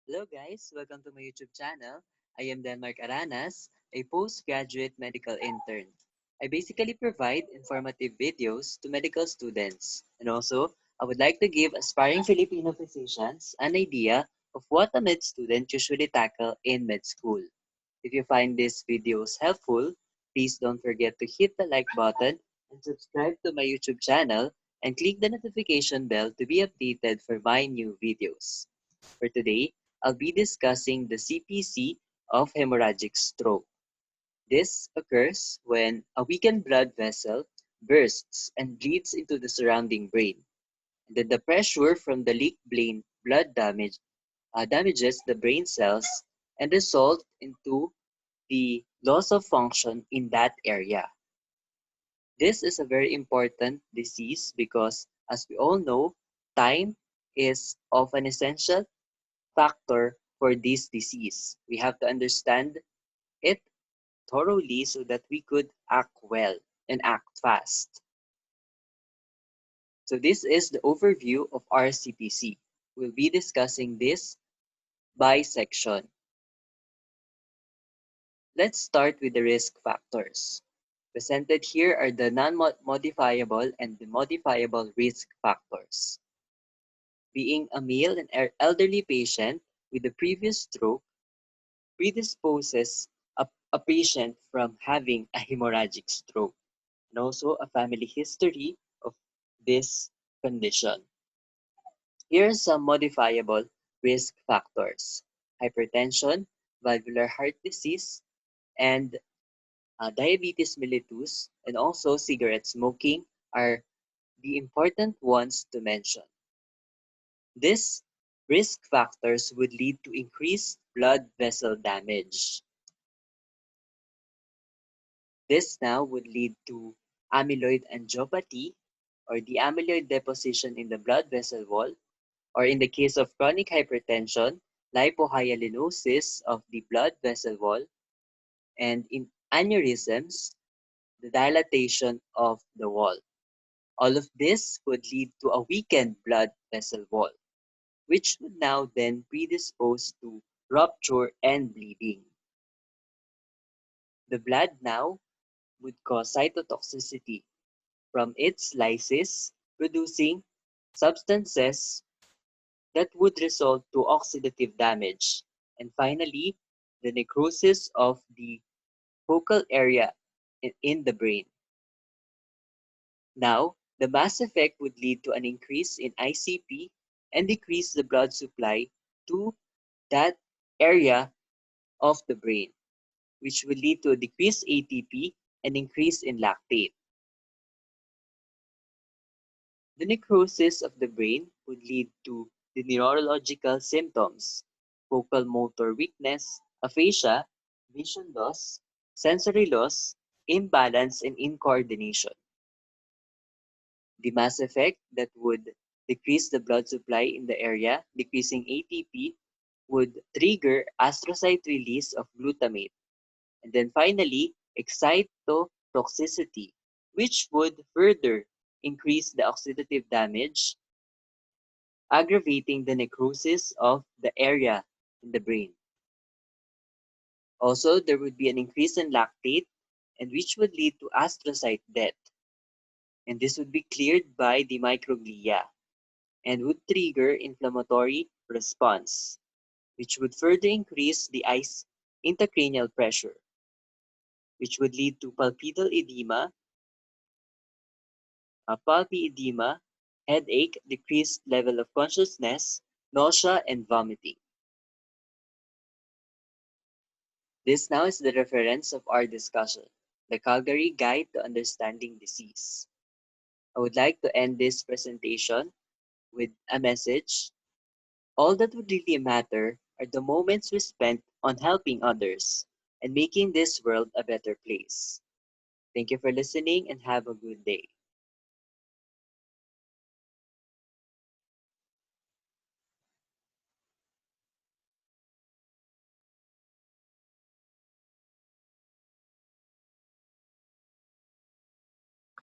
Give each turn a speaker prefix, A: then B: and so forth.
A: Hello guys, welcome to my YouTube channel. I am Denmark Aranas, a postgraduate medical intern. I basically provide informative videos to medical students, and also I would like to give aspiring Filipino physicians an idea of what a med student usually tackle in med school. If you find these videos helpful, please don't forget to hit the like button and subscribe to my YouTube channel and click the notification bell to be updated for my new videos. For today, I'll be discussing the CPC of hemorrhagic stroke. This occurs when a weakened blood vessel bursts and bleeds into the surrounding brain. And then the pressure from the leaked brain blood damages the brain cells and result into the loss of function in that area. This is a very important disease because, as we all know, time is of an essential factor for this disease. We have to understand it thoroughly so that we could act well and act fast. So this is the overview of RCPC. We'll be discussing this by section. Let's start with the risk factors. Presented here are the non-modifiable and the modifiable risk factors. Being a male and elderly patient with a previous stroke predisposes a patient from having a hemorrhagic stroke and also a family history of this condition. Here are some modifiable risk factors: hypertension, valvular heart disease, and diabetes mellitus, and also cigarette smoking are the important ones to mention. These risk factors would lead to increased blood vessel damage. This now would lead to amyloid angiopathy, or the amyloid deposition in the blood vessel wall, or in the case of chronic hypertension, lipohyalinosis of the blood vessel wall, and in aneurysms, the dilatation of the wall. All of this would lead to a weakened blood vessel wall, which would now then predispose to rupture and bleeding. The blood now would cause cytotoxicity from its lysis, producing substances that would result to oxidative damage. And finally, the necrosis of the focal area in the brain. Now, the mass effect would lead to an increase in ICP and decrease the blood supply to that area of the brain, which would lead to a decreased ATP and increase in lactate. The necrosis of the brain would lead to the neurological symptoms: focal motor weakness, aphasia, vision loss, sensory loss, imbalance, and incoordination. The mass effect that would decrease the blood supply in the area, decreasing ATP, would trigger astrocyte release of glutamate. And then finally, excitotoxicity, which would further increase the oxidative damage, aggravating the necrosis of the area in the brain. Also, there would be an increase in lactate, and which would lead to astrocyte death. And this would be cleared by the microglia and would trigger inflammatory response, which would further increase the intracranial pressure, which would lead to pulpy edema, headache, decreased level of consciousness, nausea, and vomiting. This now is the reference of our discussion, the Calgary Guide to Understanding Disease. I would like to end this presentation with a message. All that would really matter are the moments we spent on helping others and making this world a better place. Thank you for listening and have a good day.